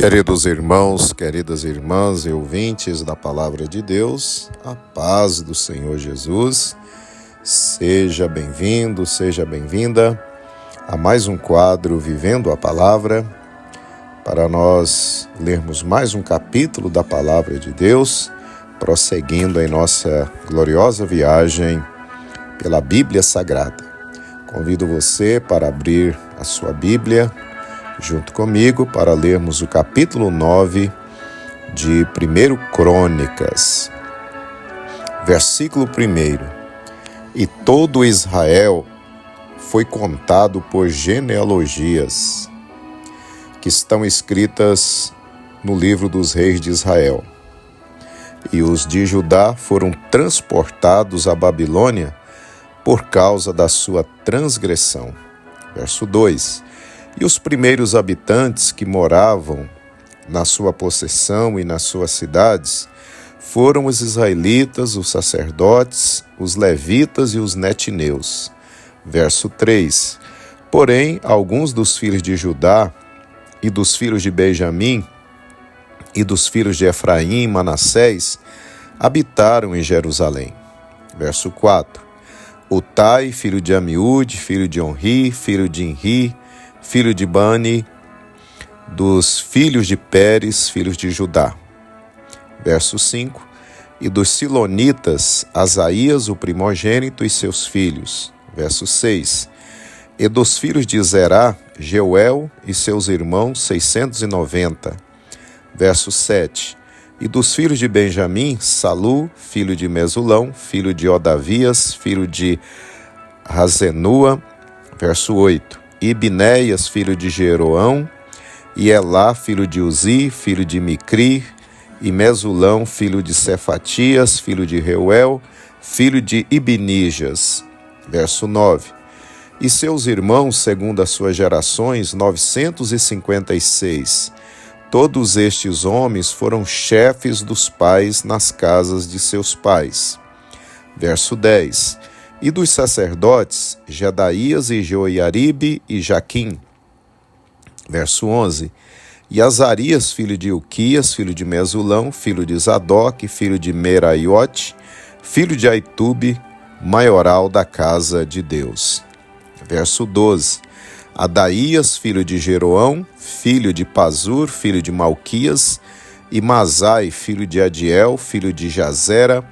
Queridos irmãos, queridas irmãs e ouvintes da Palavra de Deus, a paz do Senhor Jesus, seja bem-vindo, seja bem-vinda a mais um quadro Vivendo a Palavra, para nós lermos mais um capítulo da Palavra de Deus, prosseguindo em nossa gloriosa viagem pela Bíblia Sagrada. Convido você para abrir a sua Bíblia junto comigo para lermos o capítulo 9 de 1 Crônicas, versículo 1. E todo Israel foi contado por genealogias, que estão escritas no livro dos reis de Israel. E os de Judá foram transportados à Babilônia por causa da sua transgressão. Verso 2. E os primeiros habitantes que moravam na sua possessão e nas suas cidades foram os israelitas, os sacerdotes, os levitas e os netineus. Verso 3. Porém, alguns dos filhos de Judá e dos filhos de Benjamim e dos filhos de Efraim e Manassés habitaram em Jerusalém. Verso 4. Utai, filho de Amiúde, filho de Onri, filho de Inri, filho de Bani, dos filhos de Pérez, filhos de Judá. Verso 5. E dos Silonitas, Asaías, o primogênito, e seus filhos. Verso 6. E dos filhos de Zerá, Jeuel e seus irmãos, 690. Verso 7. E dos filhos de Benjamim, Salu, filho de Mesulão, filho de Odavias, filho de Razenua. Verso 8. E Binéias, filho de Jeroão, e Elá, filho de Uzi, filho de Micri, e Mesulão, filho de Cefatias, filho de Reuel, filho de Ibnijas. Verso 9. E seus irmãos, segundo as suas gerações, 956. Todos estes homens foram chefes dos pais nas casas de seus pais. Verso 10. E dos sacerdotes, Jedaías e Joiaribe e Jaquim. Verso 11. E Azarias, filho de Uquias, filho de Mesulão, filho de Zadok, filho de Meraiote, filho de Aitube, maioral da casa de Deus. Verso 12. Adaías, filho de Jeroão, filho de Pazur, filho de Malquias, e Mazai, filho de Adiel, filho de Jazera,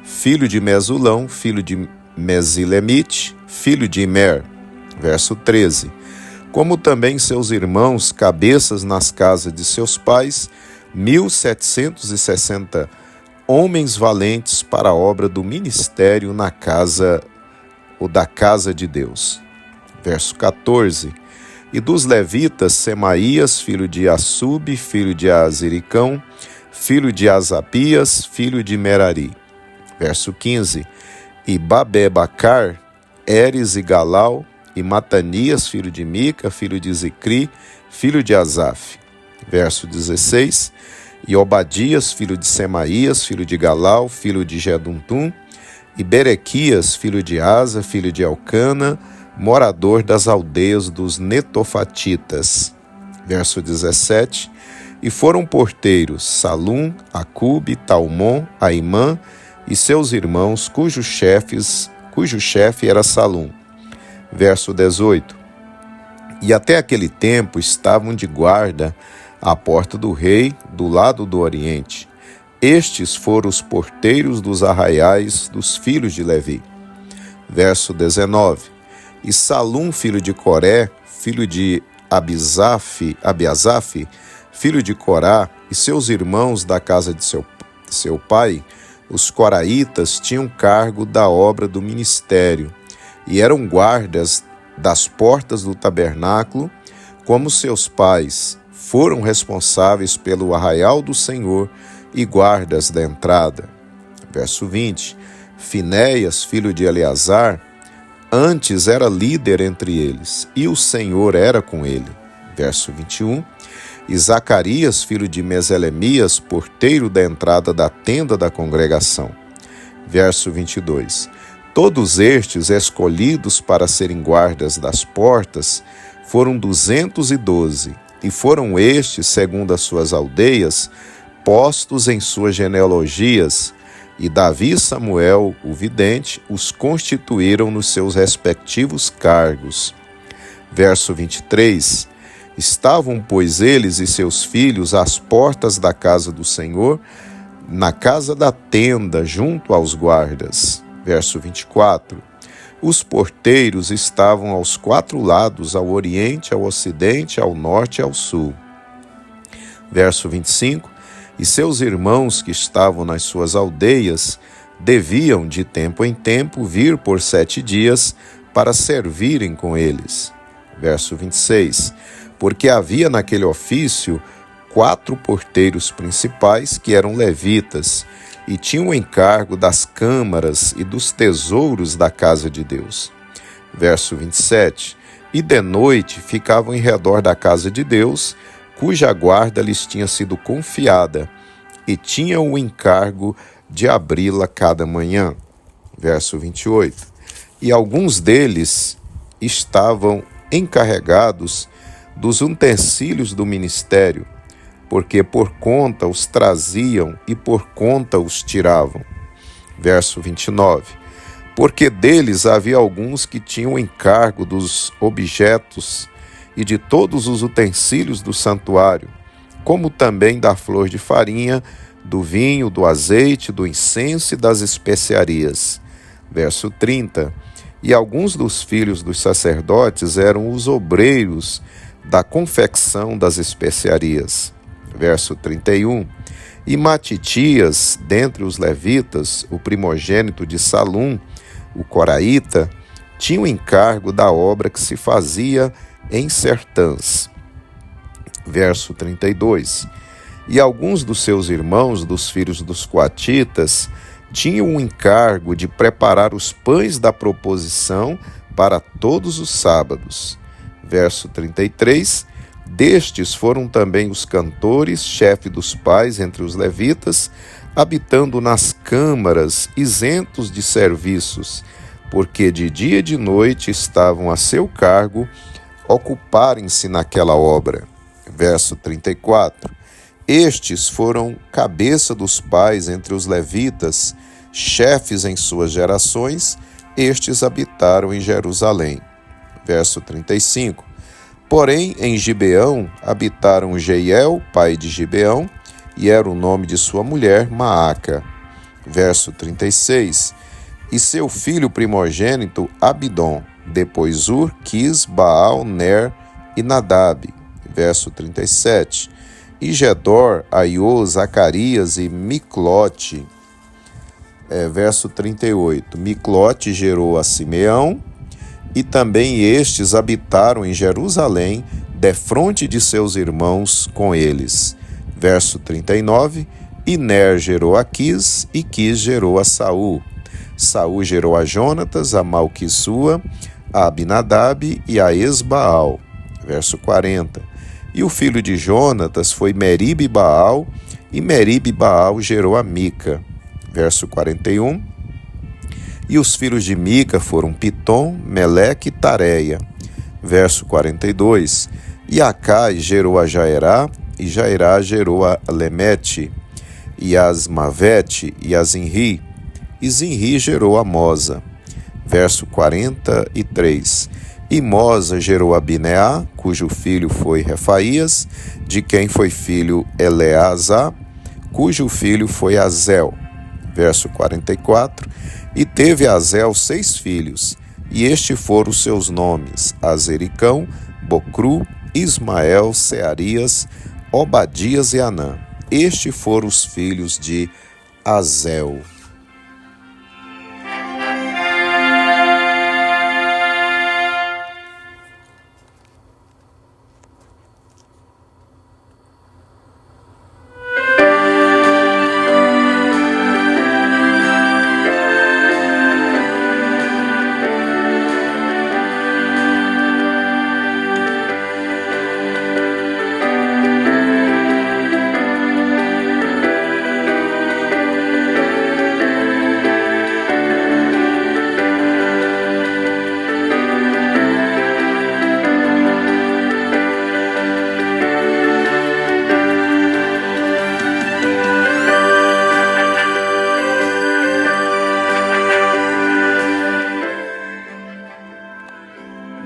filho de Mesulão, filho de Mesilemite, filho de Imer. Verso 13. Como também seus irmãos, cabeças nas casas de seus pais, 1760 homens valentes para a obra do ministério na casa ou da casa de Deus. Verso 14. E dos levitas, Semaías, filho de Assub, filho de Aziricão, filho de Azabias, filho de Merari. Verso 15. E Babebacar, Eres e Galau, e Matanias, filho de Mica, filho de Zicri, filho de Asaf. Verso 16. E Obadias, filho de Semaías, filho de Galau, filho de Geduntum, e Berequias, filho de Asa, filho de Elcana, morador das aldeias dos Netofatitas. Verso 17. E foram porteiros Salum, Acube, Talmon, Aimã, e seus irmãos, cujo chefe era Salum. Verso 18. E até aquele tempo estavam de guarda à porta do rei, do lado do oriente. Estes foram os porteiros dos arraiais dos filhos de Levi. Verso 19. E Salum, filho de Coré, filho de Abiasaf, filho de Corá, e seus irmãos da casa de seu pai, os coraitas, tinham cargo da obra do ministério e eram guardas das portas do tabernáculo, como seus pais foram responsáveis pelo arraial do Senhor e guardas da entrada. Verso 20. Finéias, filho de Eleazar, antes era líder entre eles, e o Senhor era com ele. Verso 21. E Zacarias, filho de Meselemias, porteiro da entrada da tenda da congregação. Verso 22. Todos estes, escolhidos para serem guardas das portas, foram 212, E foram estes, segundo as suas aldeias, postos em suas genealogias, e Davi e Samuel, o vidente, os constituíram nos seus respectivos cargos. Verso 23. Estavam, pois, eles e seus filhos às portas da casa do Senhor, na casa da tenda, junto aos guardas. Verso 24. Os porteiros estavam aos 4 lados, ao oriente, ao ocidente, ao norte e ao sul. Verso 25. E seus irmãos que estavam nas suas aldeias deviam, de tempo em tempo, vir por 7 dias para servirem com eles. Verso 26. Porque havia naquele ofício 4 porteiros principais que eram levitas, e tinham o encargo das câmaras e dos tesouros da casa de Deus. Verso 27. E de noite ficavam em redor da casa de Deus, cuja guarda lhes tinha sido confiada, e tinham o encargo de abri-la cada manhã. Verso 28. E alguns deles estavam encarregados dos utensílios do ministério, porque por conta os traziam e por conta os tiravam. Verso 29. Porque deles havia alguns que tinham encargo dos objetos e de todos os utensílios do santuário, como também da flor de farinha, do vinho, do azeite, do incenso e das especiarias. Verso 30. E alguns dos filhos dos sacerdotes eram os obreiros da confecção das especiarias. Verso 31. E Matitias, dentre os levitas, o primogênito de Salum, o coraíta, tinha o encargo da obra que se fazia em sertãs. Verso 32. E alguns dos seus irmãos, dos filhos dos coatitas, tinham o encargo de preparar os pães da proposição para todos os sábados. Verso 33. Destes foram também os cantores, chefe dos pais entre os levitas, habitando nas câmaras, isentos de serviços, porque de dia e de noite estavam a seu cargo, ocuparem-se naquela obra. Verso 34. Estes foram cabeça dos pais entre os levitas, chefes em suas gerações, estes habitaram em Jerusalém. Verso 35. Porém, em Gibeão habitaram Jeiel, pai de Gibeão, e era o nome de sua mulher, Maaca. Verso 36. E seu filho primogênito, Abidom, depois Ur, Quis, Baal, Ner e Nadab. Verso 37. E Gedor, Aiô, Zacarias e Miclote. Verso 38. Miclote gerou a Simeão, e também estes habitaram em Jerusalém, defronte de seus irmãos com eles. Verso 39. E Ner gerou a Quis, e Quis gerou a Saul. Saul gerou a Jonatas, a Malquissua, a Abinadab e a Esbaal. Verso 40. E o filho de Jonatas foi Meribe-Baal, e Meribe-Baal gerou a Mica. Verso 41. E os filhos de Mica foram Pitom, Meleque e Tareia. Verso 42. E Acai gerou a Jaerá, e Jaerá gerou a Lemete, e Asmavete e a Zinri, e Zinri gerou a Mosa. Verso 43. E Mosa gerou a Bineá, cujo filho foi Refaías, de quem foi filho Eleazar, cujo filho foi Azel. Verso 44. E teve Azel 6 filhos, e estes foram os seus nomes: Azericão, Bocru, Ismael, Searias, Obadias e Anã. Estes foram os filhos de Azel.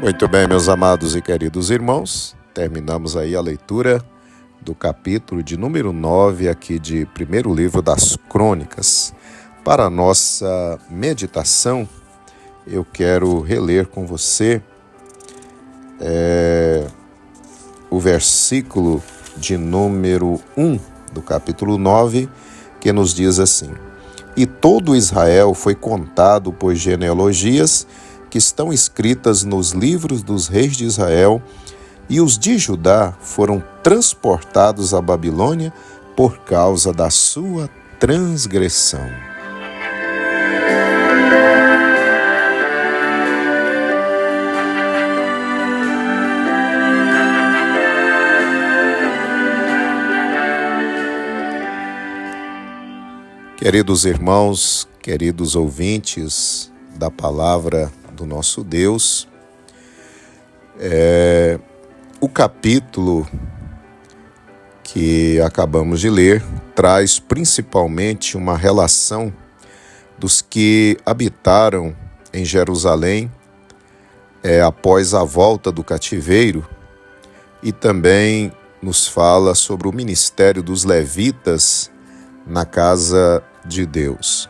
Muito bem, meus amados e queridos irmãos, terminamos aí a leitura do capítulo de número 9 aqui de primeiro livro das Crônicas. Para a nossa meditação, eu quero reler com você o versículo de número 1 do capítulo 9, que nos diz assim: E todo Israel foi contado por genealogias que estão escritas nos livros dos reis de Israel, e os de Judá foram transportados à Babilônia por causa da sua transgressão. Queridos irmãos, queridos ouvintes da palavra do nosso Deus, o capítulo que acabamos de ler traz principalmente uma relação dos que habitaram em Jerusalém após a volta do cativeiro, e também nos fala sobre o ministério dos levitas na casa de Deus.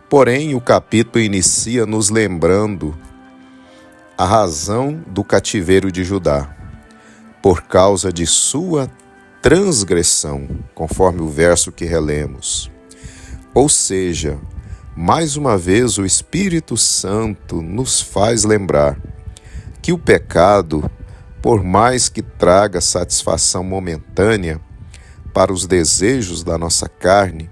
Porém, o capítulo inicia nos lembrando a razão do cativeiro de Judá, por causa de sua transgressão, conforme o verso que relemos. Ou seja, mais uma vez o Espírito Santo nos faz lembrar que o pecado, por mais que traga satisfação momentânea para os desejos da nossa carne,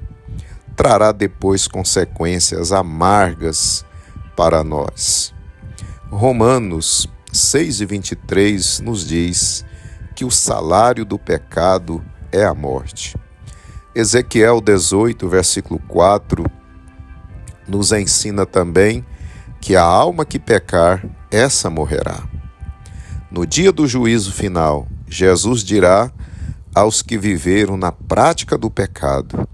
trará depois consequências amargas para nós. Romanos 6:23 nos diz que o salário do pecado é a morte. Ezequiel 18, versículo 4, nos ensina também que a alma que pecar, essa morrerá. No dia do juízo final, Jesus dirá aos que viveram na prática do pecado: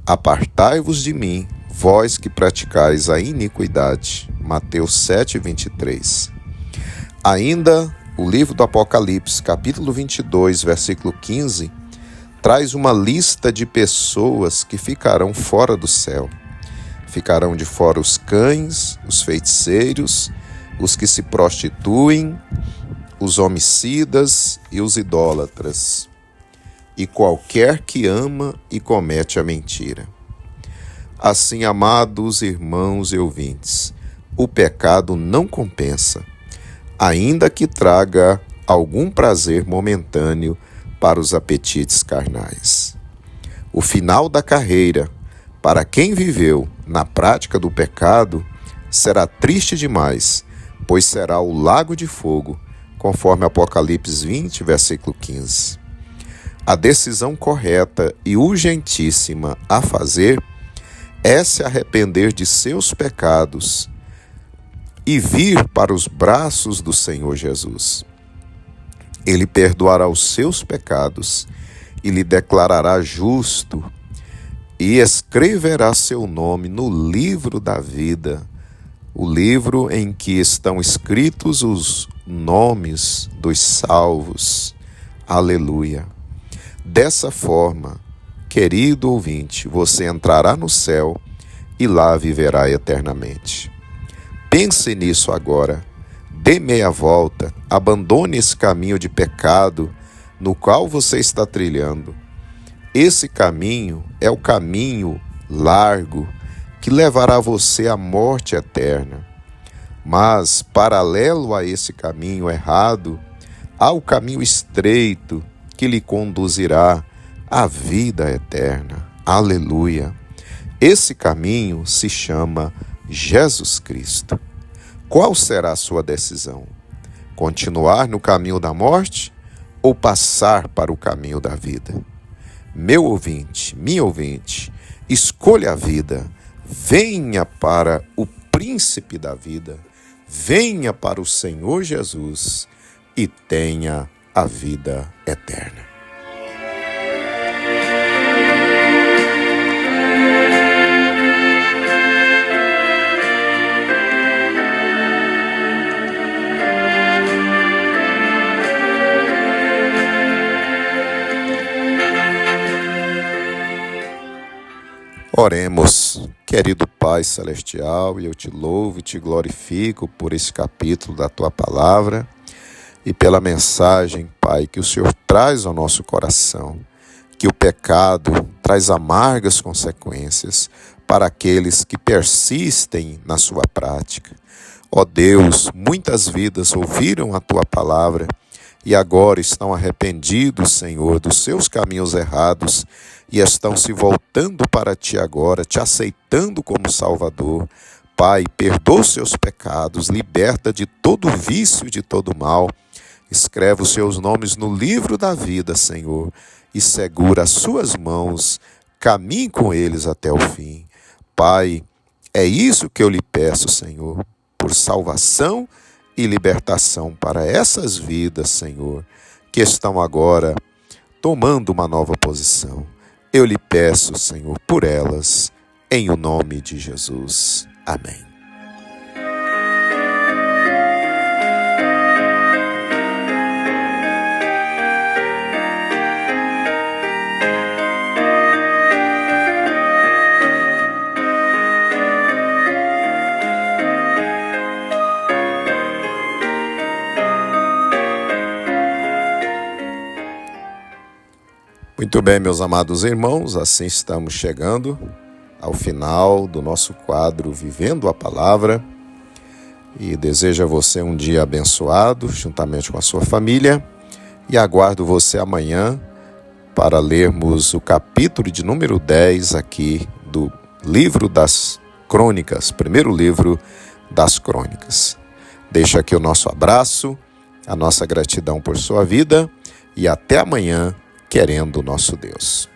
Apartai-vos de mim, vós que praticais a iniquidade. Mateus 7:23. Ainda o livro do Apocalipse, capítulo 22, versículo 15, traz uma lista de pessoas que ficarão fora do céu. Ficarão de fora os cães, os feiticeiros, os que se prostituem, os homicidas e os idólatras, e qualquer que ama e comete a mentira. Assim, amados irmãos e ouvintes, o pecado não compensa, ainda que traga algum prazer momentâneo para os apetites carnais. O final da carreira, para quem viveu na prática do pecado, será triste demais, pois será o lago de fogo, conforme Apocalipse 20, versículo 15. A decisão correta e urgentíssima a fazer é se arrepender de seus pecados e vir para os braços do Senhor Jesus. Ele perdoará os seus pecados e lhe declarará justo e escreverá seu nome no livro da vida, o livro em que estão escritos os nomes dos salvos. Aleluia! Dessa forma, querido ouvinte, você entrará no céu e lá viverá eternamente. Pense nisso agora, dê meia volta, abandone esse caminho de pecado no qual você está trilhando. Esse caminho é o caminho largo que levará você à morte eterna. Mas, paralelo a esse caminho errado, há o caminho estreito que lhe conduzirá à vida eterna. Aleluia! Esse caminho se chama Jesus Cristo. Qual será a sua decisão? Continuar no caminho da morte ou passar para o caminho da vida? Meu ouvinte, minha ouvinte, escolha a vida. Venha para o príncipe da vida. Venha para o Senhor Jesus e tenha a vida eterna. Oremos, querido Pai Celestial, e eu te louvo e te glorifico por esse capítulo da Tua Palavra e pela mensagem, Pai, que o Senhor traz ao nosso coração, que o pecado traz amargas consequências para aqueles que persistem na sua prática. Ó Deus, muitas vidas ouviram a Tua Palavra e agora estão arrependidos, Senhor, dos seus caminhos errados e estão se voltando para Ti agora, Te aceitando como Salvador. Pai, perdoa os seus pecados, liberta de todo vício e de todo mal. Escreve os seus nomes no livro da vida, Senhor, e segura as suas mãos, caminhe com eles até o fim. Pai, é isso que eu lhe peço, Senhor, por salvação e libertação para essas vidas, Senhor, que estão agora tomando uma nova posição. Eu lhe peço, Senhor, por elas, em o nome de Jesus. Amém. Muito bem, meus amados irmãos, assim estamos chegando ao final do nosso quadro Vivendo a Palavra e desejo a você um dia abençoado juntamente com a sua família e aguardo você amanhã para lermos o capítulo de número 10 aqui do livro das Crônicas, primeiro livro das Crônicas. Deixo aqui o nosso abraço, a nossa gratidão por sua vida e até amanhã, querendo o nosso Deus.